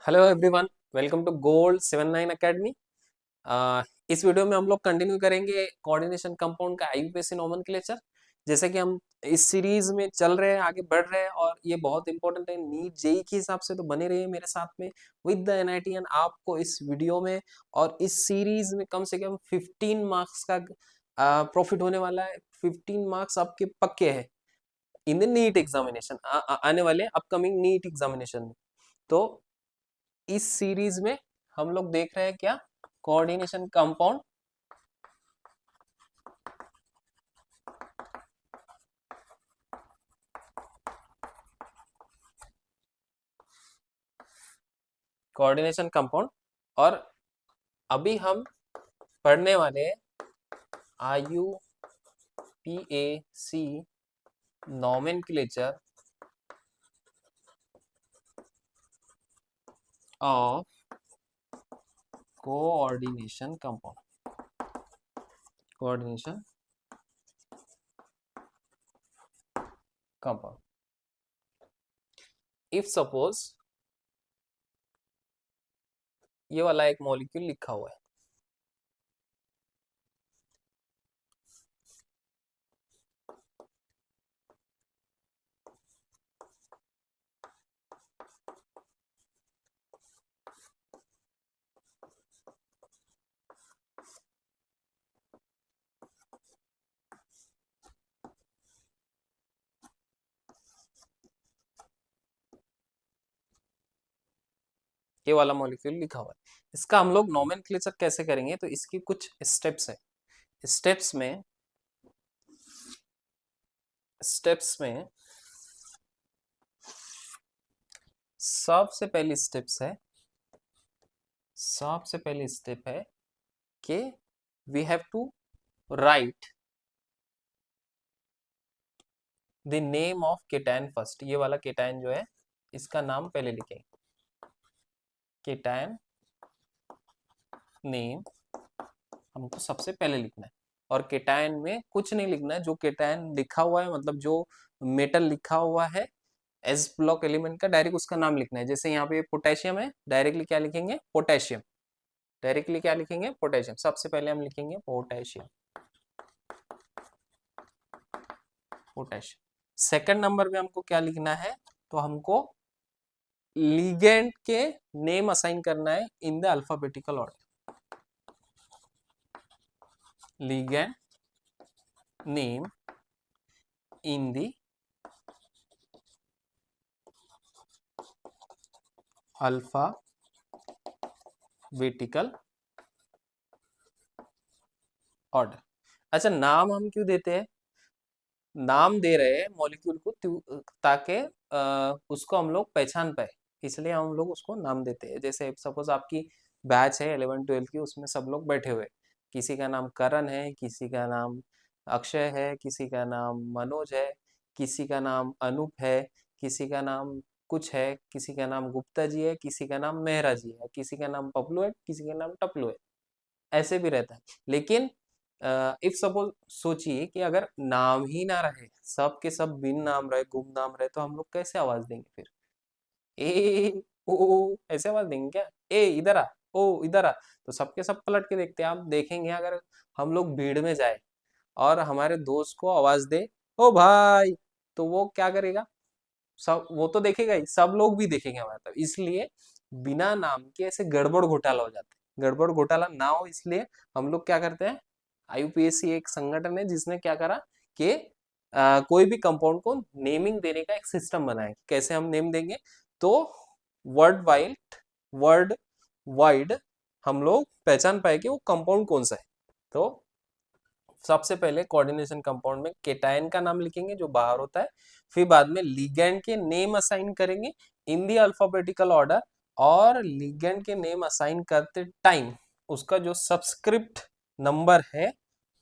Hello everyone, welcome to Gold 79 academy. इस वीडियो में हम लोग कंटिन्यू करेंगे कोऑर्डिनेशन कंपाउंड का आईयूपीएसी नोमेनक्लेचर। जैसे कि हम इस सीरीज में चल रहे हैं, आगे बढ़ रहे हैं और ये बहुत इंपॉर्टेंट है नीट जेई के हिसाब से, तो बने रहिए मेरे साथ में विद द एनआईटी एंड आपको इस वीडियो में और इस सीरीज में कम से कम 15 मार्क्स का प्रॉफिट होने वाला है। 15 मार्क्स आपके पक्के हैं इन द नीट एग्जामिनेशन, आने वाले अपकमिंग नीट एग्जामिनेशन में। तो इस सीरीज में हम लोग देख रहे हैं क्या, कोऑर्डिनेशन कंपाउंड। कोऑर्डिनेशन कंपाउंड और अभी हम पढ़ने वाले IUPAC nomenclature of coordination compound. Coordination compound, if suppose ये वाला एक मॉलिक्यूल लिखा हुआ है, ये वाला मॉलिक्यूल लिखा हुआ है। इसका हम लोग नोमेनक्लेचर कैसे करेंगे, तो इसकी कुछ स्टेप्स है। स्टेप्स में सबसे पहली स्टेप है कि we have to write the name of cation first. ये वाला केटायन जो है इसका नाम पहले लिखेंगे। केटायन नेम हमको सबसे पहले लिखना है और केटायन में कुछ नहीं लिखना है। जो केटायन लिखा हुआ है, मतलब जो मेटल लिखा हुआ है एस ब्लॉक एलिमेंट का, डायरेक्ट उसका नाम लिखना है। जैसे यहाँ पे पोटेशियम है, डायरेक्टली क्या लिखेंगे, पोटेशियम। डायरेक्टली क्या लिखेंगे, पोटेशियम। सबसे पहले हम लिखेंगे पोटेशियम। सेकंड नंबर पे हमको क्या लिखना है, तो हमको लिगेंड के नेम असाइन करना है in the alphabetical order. Ligand name in the alphabetical order. अच्छा, नाम हम क्यों देते हैं, नाम दे रहे हैं मॉलिक्यूल को ताकि उसको हम लोग पहचान पाए, इसलिए हम लोग उसको नाम देते हैं। जैसे सपोज आपकी बैच है 11-12 की, उसमें सब लोग बैठे हुए, किसी का नाम करण है, किसी का नाम अक्षय है, किसी का नाम मनोज है, किसी का नाम अनूप है, किसी का नाम कुछ है, किसी का नाम गुप्ता जी है, किसी का नाम मेहरा जी है, किसी का नाम पपलू है, किसी का नाम टपलू है। ऐसे भी रहता है। लेकिन इफ सपोज सोचिए कि अगर नाम ही ना रहे, सब के सब बिन नाम रहे, गुम नाम रहे, तो हम लोग कैसे आवाज देंगे फिर? ए ओ ऐसे आवाज देंगे क्या? ए इधर आ, ओ इधर आ। तो सबके सब पलट के देखते हैं। आप देखेंगे अगर हम लोग भीड़ में जाए और हमारे दोस्त को आवाज दे, ओ भाई, तो वो क्या करेगा? सब वो तो देखेगा ही, सब लोग भी देखेंगे हमारे तरफ। इसलिए बिना नाम के ऐसे गड़बड़ घोटाला हो जाता है। गड़बड़ घोटाला ना हो इसलिए हम लोग क्या करते हैं, आईयूपीएसी एक संगठन है जिसने क्या करा कि कोई भी कंपाउंड को नेमिंग देने का एक सिस्टम बनाया। कैसे हम नेम देंगे, तो वर्ड वाइड वर्ड वाइड हम लोग पहचान पाए कि वो कंपाउंड कौन सा है। तो सबसे पहले कोऑर्डिनेशन कंपाउंड में केटायन का नाम लिखेंगे जो बाहर होता है, फिर बाद में लिगेंड के नेम असाइन करेंगे इन दी अल्फाबेटिकल ऑर्डर, और लिगेंड के नेम असाइन करते टाइम उसका जो सबस्क्रिप्ट नंबर है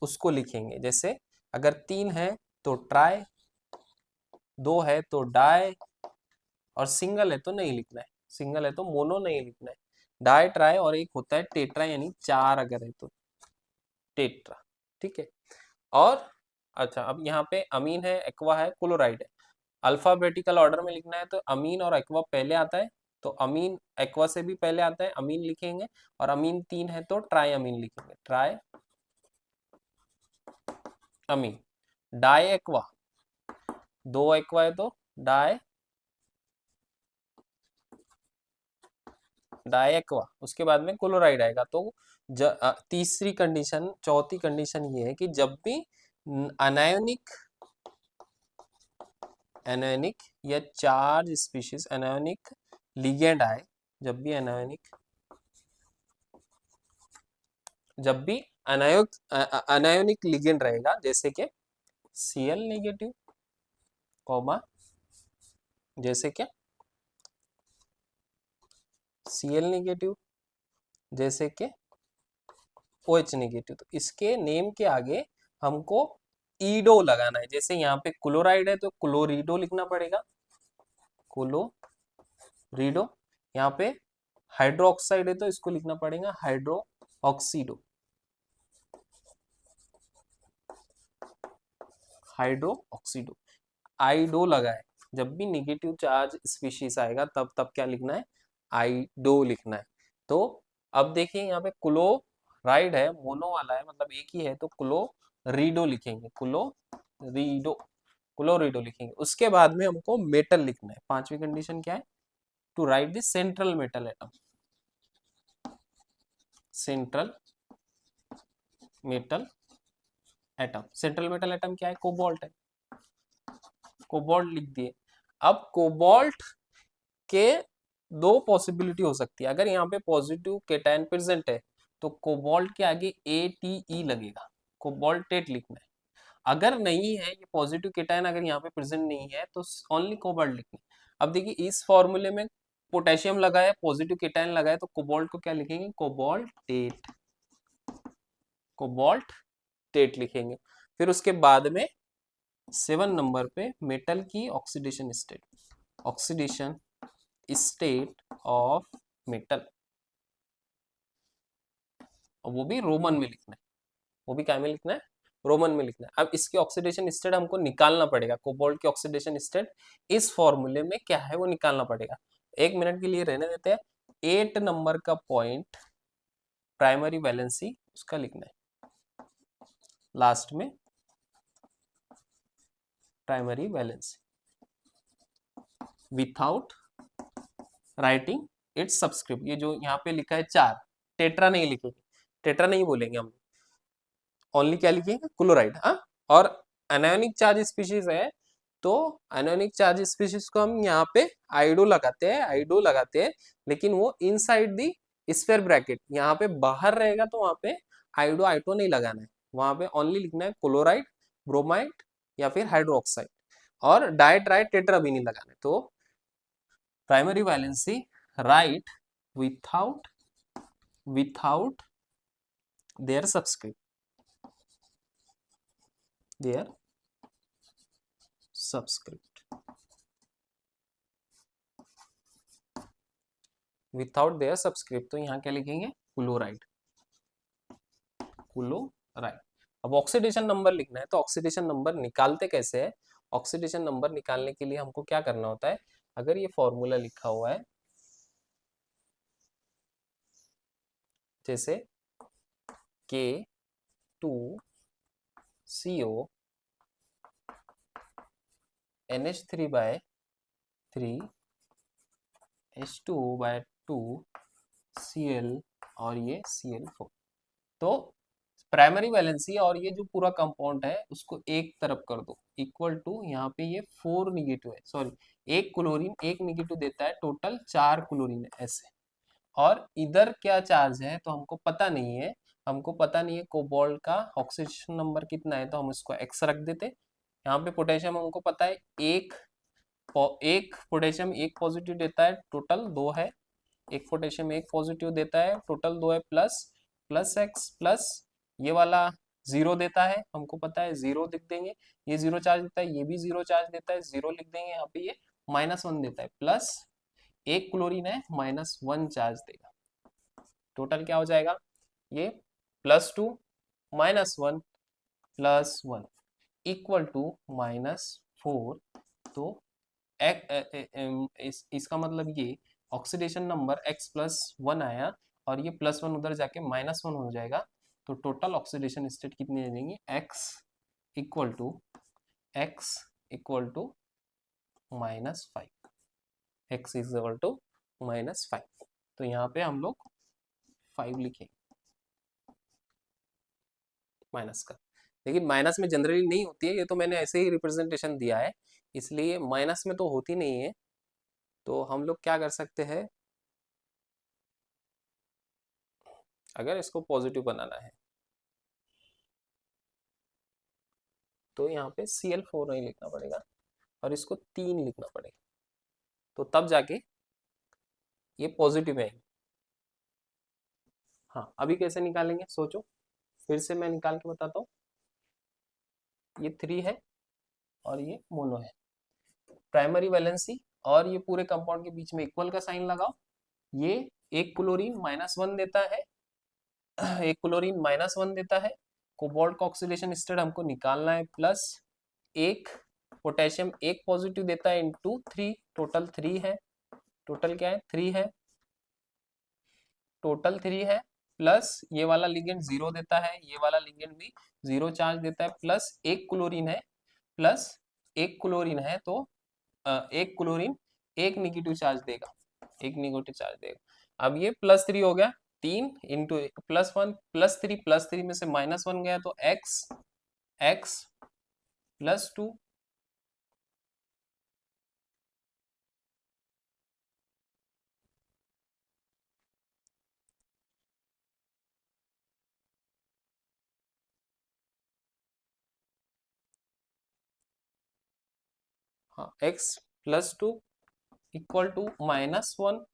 उसको लिखेंगे। जैसे अगर 3 है तो ट्राई, 2 है तो डाई, और सिंगल है तो नहीं लिखना है, सिंगल है तो मोनो नहीं लिखना है। डाई, ट्राई और एक होता है टेट्रा, यानी 4 अगर है तो टेट्रा। ठीक है। और अच्छा, अब यहाँ पे अमीन है, एक्वा है, क्लोराइड है। अल्फाबेटिकल ऑर्डर में लिखना है तो अमीन और एक्वा पहले आता है, तो अमीन एक्वा से भी पहले आता है, अमीन लिखेंगे, और अमीन 3 है तो ट्राई अमीन लिखेंगे, ट्राई अमीन। डाई एक्वा, 2 एक्वा है तो डाई डाइएक्वा, उसके बाद में क्लोराइड आएगा। तो तीसरी कंडीशन, चौथी कंडीशन ये है कि जब भी अनायोनिक एनायनिक या चार्ज स्पीशीज एनायनिक लिगेंड आए, जब भी अनायोनिक जब भी अनायोनिक लिगेंड रहेगा, जैसे कि Cl नेगेटिव, कॉमा जैसे क्या Cl नेगेटिव, जैसे कि OH नेगेटिव, तो इसके नेम के आगे हमको ईडो लगाना है। जैसे यहाँ पे क्लोराइड है तो क्लोरीडो लिखना पड़ेगा, क्लोरीडो। यहाँ पे हाइड्रोक्साइड है तो इसको लिखना पड़ेगा हाइड्रोक्सीडो, हाइड्रोक्सीडो। आइडो लगा है, जब भी निगेटिव चार्ज स्पीशीज आएगा तब तब क्या लिखना है, आइडो लिखना है। तो अब देखिए यहाँ पे क्लोराइड है, मोनो वाला है, मतलब एक ही है, तो क्लोरीडो लिखेंगे, क्लोरीडो लिखेंगे। उसके बाद में हमको मेटल लिखना है। पांचवी कंडीशन क्या है, to write the central metal atom, central metal atom. Central metal atom क्या है, कोबाल्ट है, कोबाल्ट लिख दिए। अब कोबाल्ट के दो पॉसिबिलिटी हो सकती है। अगर यहाँ पे पॉजिटिव केटायन प्रेजेंट है तो कोबाल्ट के आगे ATE लगेगा, कोबाल्टेट लिखना है। अगर नहीं है ये पॉजिटिव केटायन, अगर यहाँ पे प्रेजेंट नहीं है तो ओनली कोबाल्ट लिखना है। अब देखिए इस फॉर्मूले में पोटेशियम लगा है, पॉजिटिव केटायन लगा है, तो कोबाल्ट को क्या लिखेंगे, कोबाल्टेट, कोबाल्टेट लिखेंगे। फिर उसके बाद में 7 नंबर पे मेटल की oxidation state, oxidation state of metal, वो भी रोमन में लिखना है, वो भी क्या में लिखना है, रोमन में लिखना है। अब इसकी ऑक्सीडेशन स्टेट हमको निकालना पड़ेगा, कोबाल्ट की ऑक्सीडेशन स्टेट इस फॉर्मूले में क्या है वो निकालना पड़ेगा। 1 मिनट के लिए रहने देते हैं। 8 नंबर का पॉइंट प्राइमरी वैलेंसी उसका लिखना है लास्ट में, primary valency without writing it's subscript. ये जो यहाँ पे लिखा है 4, टेट्रा नहीं लिखेंगे, टेट्रा नहीं बोलेंगे हम, ओनली क्या लिखेंगे, क्लोराइड। हाँ, और एनायोनिक चार्ज स्पीशीज है तो एनायोनिक चार्ज स्पीशीज को हम यहाँ पे आइडो लगाते हैं, लेकिन वो इनसाइड दी स्फीयर ब्रैकेट, यहाँ पे बाहर रहेगा तो वहाँ पे आइडो नहीं लगाना है, वहाँ पे ओनली लिखना है क्लोराइड, ब्रोमाइड या फिर हाइड्रोक्साइड, और डाई ट्राई टेट्रा भी नहीं लगाना है। तो primary valency write without their subscript, their subscript, without their subscript. तो यहाँ क्या लिखेंगे, क्लोराइड, क्लोराइड। अब ऑक्सीडेशन नंबर लिखना है, तो ऑक्सीडेशन नंबर निकालते कैसे है, ऑक्सीडेशन नंबर निकालने के लिए हमको क्या करना होता है, अगर ये फॉर्मूला लिखा हुआ है जैसे K2CO NH3/3 H2/2 Cl और ये Cl4। तो प्राइमरी वैलेंसी और ये जो पूरा कंपाउंड है उसको एक तरफ कर दो, इक्वल टू यहाँ पे ये 4 निगेटिव है, सॉरी, एक क्लोरीन एक निगेटिव देता है, टोटल 4 क्लोरीन है ऐसे। और इधर क्या चार्ज है तो हमको पता नहीं है, हमको पता नहीं है कोबाल्ट का ऑक्सीडेशन नंबर कितना है, तो हम इसको एक्स रख देते। यहाँ पे पोटेशियम हमको पता है एक पोटेशियम एक पॉजिटिव देता है, टोटल 2 है, एक पोटेशियम एक पॉजिटिव देता है, टोटल 2 है, प्लस एक्स प्लस ये वाला 0 देता है, हमको पता है 0 लिख देंगे, ये 0 चार्ज देता है, ये भी 0 चार्ज देता है, 0 लिख देंगे। यहाँ पे ये -1 देता है, प्लस एक क्लोरीन है -1 चार्ज देगा, टोटल क्या हो जाएगा, ये +2 -1 +1 इक्वल टू -4। तो इसका मतलब ये ऑक्सीडेशन नंबर X+1 आया और ये +1 उधर जाके -1 हो जाएगा, तो टोटल ऑक्सीडेशन स्टेट कितनी आ जाएंगी, x equal to -5, x equal to -5। तो यहाँ पे हम लोग 5 लिखेंगे माइनस का, लेकिन माइनस में जनरली नहीं होती है, ये तो मैंने ऐसे ही रिप्रेजेंटेशन दिया है, इसलिए माइनस में तो होती नहीं है। तो हम लोग क्या कर सकते हैं, अगर इसको पॉजिटिव बनाना है तो यहाँ पे Cl4 नहीं लिखना पड़ेगा और इसको 3 लिखना पड़ेगा, तो तब जाके ये पॉजिटिव है। हाँ, अभी कैसे निकालेंगे सोचो, फिर से मैं निकाल के बताता हूँ। ये 3 है और ये मोनो है, प्राइमरी वैलेंसी और ये पूरे कंपाउंड के बीच में इक्वल का साइन लगाओ। ये एक क्लोरीन -1 देता है, एक क्लोरीन -1 देता है, कोबाल्ट का ऑक्सीडेशन स्टेट हमको निकालना है, प्लस एक पोटेशियम एक पॉजिटिव देता है इंटू 3, टोटल 3 है, टोटल क्या है 3 है, टोटल 3 है, प्लस ये वाला लिगेंड 0 देता है, ये वाला लिगेंड भी 0 चार्ज देता है, प्लस एक क्लोरीन है, प्लस एक क्लोरीन है, तो एक क्लोरीन एक निगेटिव चार्ज देगा, एक निगेटिव चार्ज देगा। अब ये +3 हो गया, 3 इंटू +1 +3 में से -1 गया, तो x +2, हाँ x+2 इक्वल टू -1,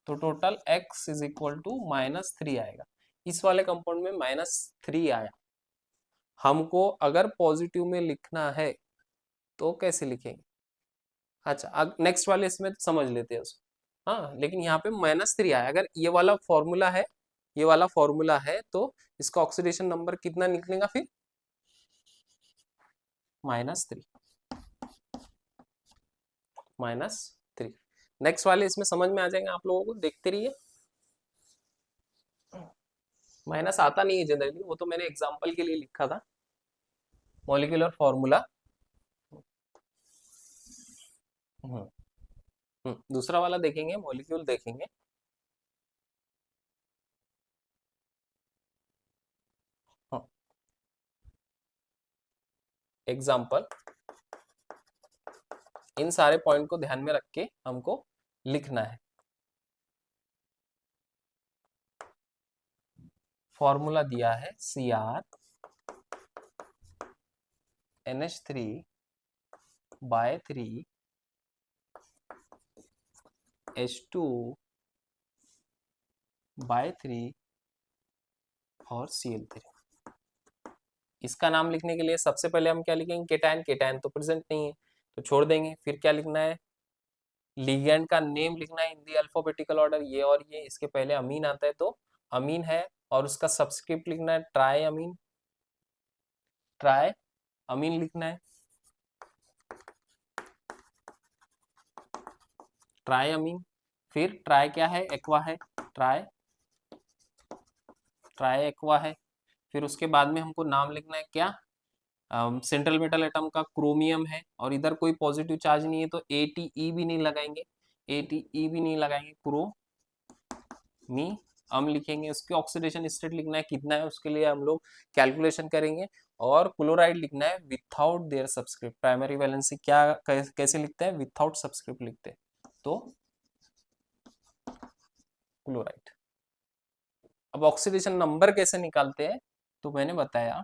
तो total x is equal to -3 आएगा। इस वाले कंपाउंड में -3 आया, हमको अगर पॉजिटिव में लिखना है तो कैसे लिखेंगे। अच्छा, अब नेक्स्ट वाले इसमें समझ लेते हैं उसको। हाँ, लेकिन यहाँ पे -3 आया, अगर ये वाला फॉर्मूला है, ये वाला फॉर्मूला है, तो इसका ऑक्सीडेशन नंबर कितना निकलेगा फिर, -3, -3। नेक्स्ट वाले इसमें समझ में आ जाएंगे आप लोगों को, देखते रहिए। माइनस आता नहीं है जनरली, वो तो मैंने एग्जांपल के लिए लिखा था, मॉलिक्यूलर फॉर्मूला। दूसरा वाला देखेंगे, मॉलिक्यूल देखेंगे। एग्जाम्पल, इन सारे पॉइंट को ध्यान में रख के हमको लिखना है। फॉर्मूला दिया है CrNH3/3H2/3 और Cl3। इसका नाम लिखने के लिए सबसे पहले हम क्या लिखेंगे, केटायन, केटायन तो प्रेजेंट नहीं है तो छोड़ देंगे। फिर क्या लिखना है, लिगेंड का नेम लिखना है इन दी अल्फाबेटिकल ऑर्डर, ये और ये, इसके पहले अमीन आता है तो अमीन है, और उसका सब्सक्रिप्ट लिखना है ट्राई अमीन, ट्राई अमीन लिखना है, ट्राई अमीन। फिर ट्राई क्या है, एक्वा है, ट्राई ट्राई एक्वा है। फिर उसके बाद में हमको नाम लिखना है क्या, सेंट्रल मेटल एटम का क्रोमियम है, और इधर कोई पॉजिटिव चार्ज नहीं है तो ATE भी नहीं लगाएंगे, ATE भी नहीं लगाएंगे, क्रोमी हम लिखेंगे। उसके ऑक्सीडेशन स्टेट लिखना है कितना है, उसके लिए हम लोग कैलकुलेशन करेंगे। और क्लोराइड लिखना है without their subscript, primary valency क्या कैसे लिखते हैं, विथआउट सब्सक्रिप्ट लिखते हैं, तो क्लोराइड। अब ऑक्सीडेशन नंबर कैसे निकालते हैं, तो मैंने बताया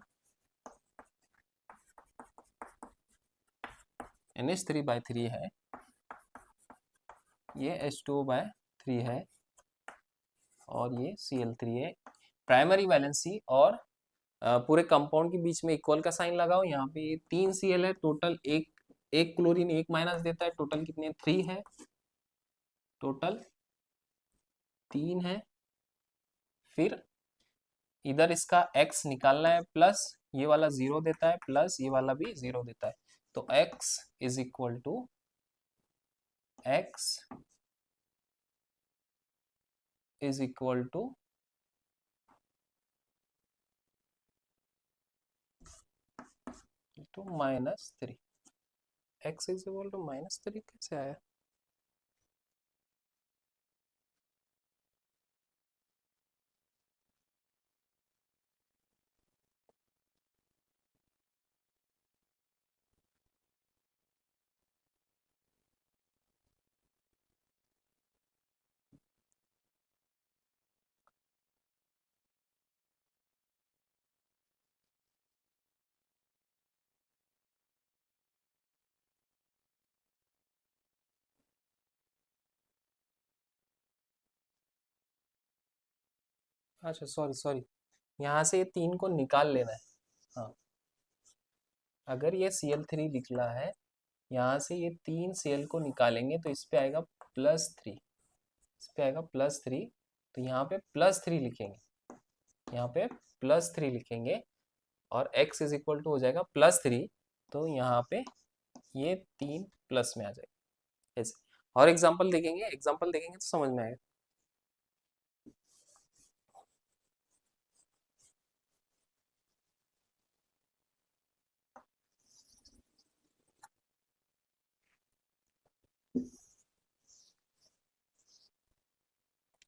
NH3/3 है, ये H2O/3 है, और ये Cl3 है। प्राइमरी वैलेंसी और पूरे कंपाउंड के बीच में इक्वल का साइन लगाओ। यहाँ पे ये 3 Cl है, टोटल एक एक क्लोरीन एक माइनस देता है, टोटल कितने 3 है, टोटल 3 है। फिर इधर इसका x निकालना है, प्लस ये वाला 0 देता है, प्लस ये वाला भी 0 देता है, तो x is equal to x is equal to -3। x is equal to -3 कैसे आया? अच्छा सॉरी सॉरी, यहाँ से ये 3 को निकाल लेना है। हाँ, अगर ये Cl3 निकला है, यहाँ से ये 3 Cl को निकालेंगे तो इस पे आएगा +3, इस पे आएगा +3, तो यहाँ पे +3 लिखेंगे, यहाँ पे +3 लिखेंगे, और x इज इक्वल टू हो जाएगा +3, तो यहाँ पे ये 3 प्लस में आ जाएगा ऐसे। और एग्जाम्पल देखेंगे, एग्जाम्पल देखेंगे तो समझ में आएगा।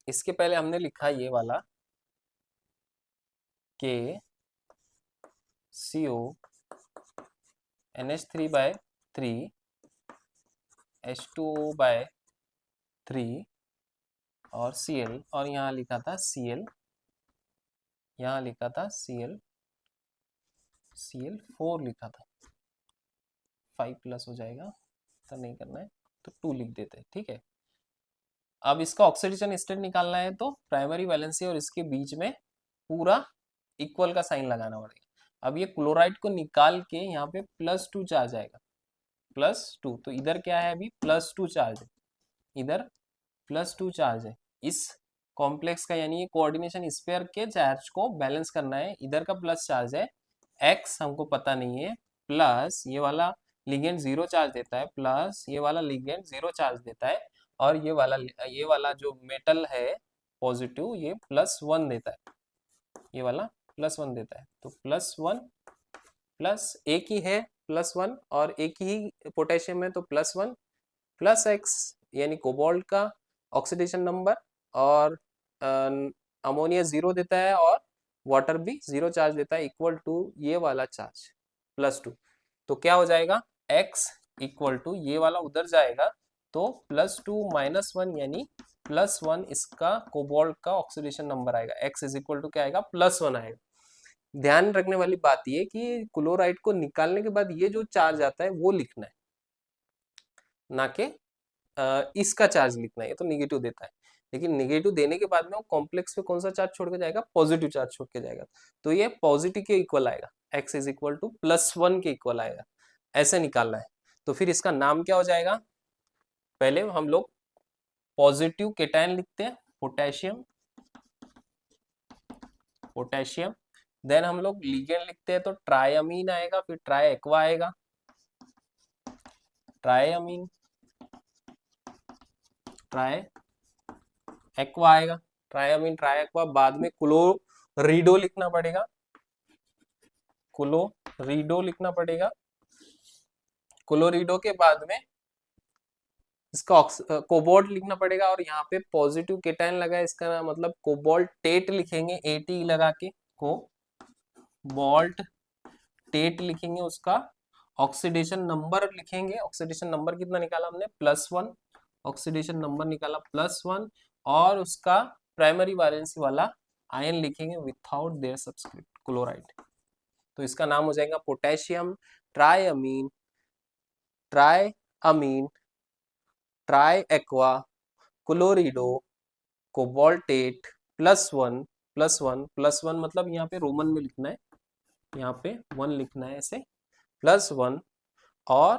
इसके पहले हमने लिखा ये वाला के CO NH3/3 H2O/3 और Cl, और यहाँ लिखा था Cl, यहाँ लिखा था Cl4 लिखा था, 5 प्लस हो जाएगा, तो नहीं करना है तो 2 लिख देते हैं, ठीक है। अब इसका ऑक्सीडेशन स्टेट निकालना है तो प्राइमरी वैलेंसी और इसके बीच में पूरा इक्वल का साइन लगाना पड़ेगा। अब ये क्लोराइड को निकाल के यहाँ पे +2 चार्ज आएगा, +2, तो इधर क्या है अभी +2 चार्ज है, इधर +2 चार्ज है इस कॉम्प्लेक्स का, यानी ये कोऑर्डिनेशन स्पेयर के चार्ज को बैलेंस करना है। इधर का प्लस चार्ज है, x हमको पता नहीं है, प्लस ये वाला लिगेंड 0 चार्ज देता है, प्लस ये वाला लिगेंड 0 चार्ज देता है, और ये वाला जो मेटल है पॉजिटिव, ये +1 देता है, ये वाला +1 देता है, तो +1 प्लस एक ही है +1, और एक ही पोटेशियम है तो +1 प्लस x, यानी कोबाल्ट का ऑक्सीडेशन नंबर, और अमोनिया 0 देता है, और वाटर भी 0 चार्ज देता है, इक्वल टू ये वाला चार्ज +2। तो क्या हो जाएगा x इक्वल टू ये वाला उधर जाएगा, तो +2 -1 यानी +1 इसका कोबाल्ट का ऑक्सीडेशन नंबर आएगा, x इज इक्वल टू क्या आएगा +1 आएगा। ध्यान रखने वाली बात ये कि क्लोराइड को निकालने के बाद ये जो चार्ज आता है वो लिखना है, ना कि इसका चार्ज लिखना है, ये तो निगेटिव देता है, लेकिन निगेटिव देने के बाद में वो कॉम्प्लेक्स पे कौन सा चार्ज छोड़ के जाएगा, पॉजिटिव चार्ज छोड़ के जाएगा, तो ये पॉजिटिव के इक्वल आएगा, x इज इक्वल टू +1 के इक्वल आएगा, ऐसे निकालना है। तो फिर इसका नाम क्या हो जाएगा, पहले हम लोग पॉजिटिव केटायन लिखते हैं, पोटेशियम, पोटेशियम, देन हम लोग लिगेंड लिखते हैं तो ट्राइअमीन आएगा, फिर ट्राई एक्वा आएगा, ट्राइअमीन, ट्राई एक्वा आएगा, ट्राइअमीन ट्राई एक्वा, बाद में क्लोरिडो लिखना पड़ेगा, क्लोरिडो लिखना पड़ेगा, क्लोरिडो के बाद में इसका कोबाल्ट लिखना पड़ेगा, और यहाँ पे पॉजिटिव केटायन लगा है, इसका मतलब कोबाल्ट टेट लिखेंगे, AT लगा के कोबाल्ट टेट लिखेंगे, उसका ऑक्सीडेशन नंबर लिखेंगे, ऑक्सीडेशन नंबर कितना निकाला हमने +1, ऑक्सीडेशन नंबर निकाला +1, और उसका प्राइमरी वैलेंसी वाला आयन लिखेंगे विथआउट देयर सब्सक्रिप्ट क्लोराइड, तो इसका नाम हो जाएगा पोटेशियम ट्राइअमीन, ट्राइअमीन ट्राई एक्वा क्लोरिडो कोबाल्टेट +1 मतलब यहाँ पे रोमन में लिखना है, यहाँ पे 1 लिखना है ऐसे, +1 और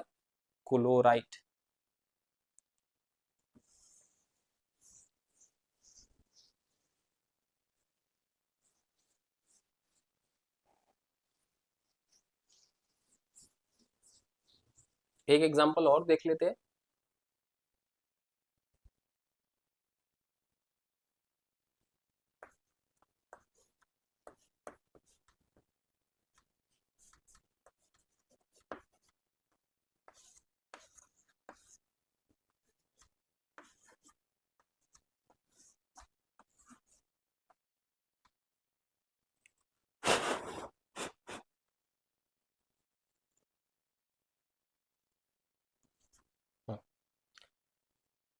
क्लोराइड। एक एग्जांपल और देख लेते हैं।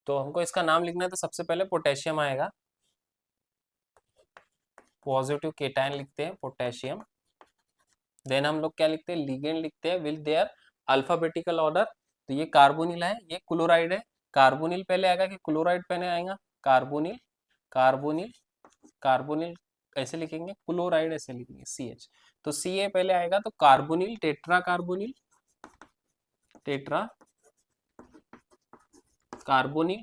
तो हमको इसका नाम लिखना है, तो सबसे पहले पोटेशियम आएगा, पॉजिटिव केटायन लिखते हैं पोटेशियम। देन हम लोग क्या लिखते हैं, लिगेंड लिखते हैं विद देयर अल्फाबेटिकल ऑर्डर। तो ये कार्बोनिल है, ये क्लोराइड है। कार्बोनिल पहले आएगा कि क्लोराइड पहले आएगा? कार्बोनिल, कार्बोनिल, कार्बोनिल ऐसे लिखेंगे, क्लोराइड ऐसे लिखेंगे, CH। तो Ca पहले आएगा, तो carbonyl, tetra carbonyl, tetra carbonyl.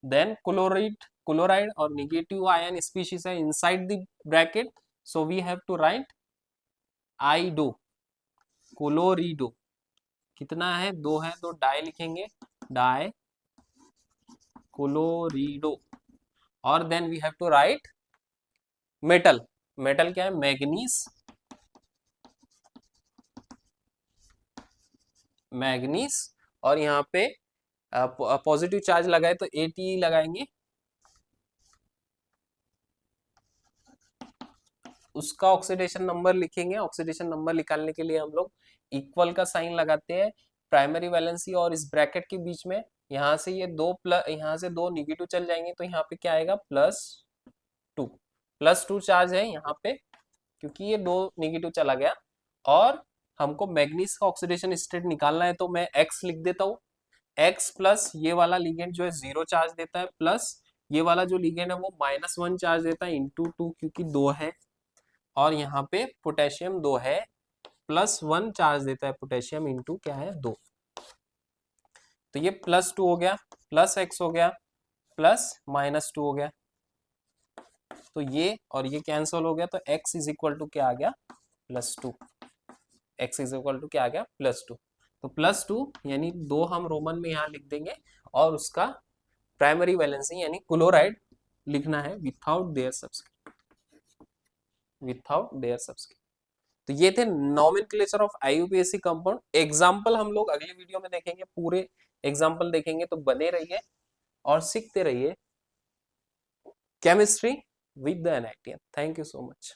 Then chloride, chloride और निगेटिव आयन स्पीशीज है inside the bracket, so we have to write ido, chlorido. कितना है? 2 है, तो डाई लिखेंगे, डाई क्लोरिडो। और then we have to write metal, metal क्या है? Manganese, manganese. और यहाँ पे पॉजिटिव चार्ज लगाए तो ATE लगाएंगे, उसका ऑक्सीडेशन नंबर लिखेंगे। ऑक्सीडेशन नंबर निकालने के लिए हम लोग इक्वल का साइन लगाते हैं प्राइमरी वैलेंसी और इस ब्रैकेट के बीच में। यहाँ से ये दो प्लस, यहाँ से 2 निगेटिव चल जाएंगे, तो यहाँ पे क्या आएगा? +2, +2 चार्ज है यहाँ पे, क्योंकि ये 2 निगेटिव चला गया। और हमको मैग्नीज का ऑक्सीडेशन स्टेट निकालना है, तो मैं X लिख देता हूँ। X प्लस ये वाला लिगेंड जो है 0 चार्ज देता है, प्लस ये वाला जो लिगेंड है वो -1 चार्ज देता है, इंटू 2, क्योंकि 2 है। और यहाँ पे पोटेशियम 2 है, +1 चार्ज देता है पोटेशियम, इंटू क्या है? 2। तो ये +2 हो गया, प्लस X हो गया, प्लस -2 हो गया। तो ये और ये कैंसिल हो गया, तो X इज इक्वल टू क्या आ गया? +2। X इज इक्वल टू क्या आ गया? +2। तो +2 यानी 2 हम रोमन में यहाँ लिख देंगे, और उसका प्राइमरी वैलेंसी यानी क्लोराइड लिखना है without their subscript, without their subscript. तो ये थे nomenclature of IUPAC compound. Example हम लोग अगले वीडियो में देखेंगे, पूरे एग्जाम्पल देखेंगे, तो बने रहिए और सीखते रहिए chemistry with the NITN। Thank you so much.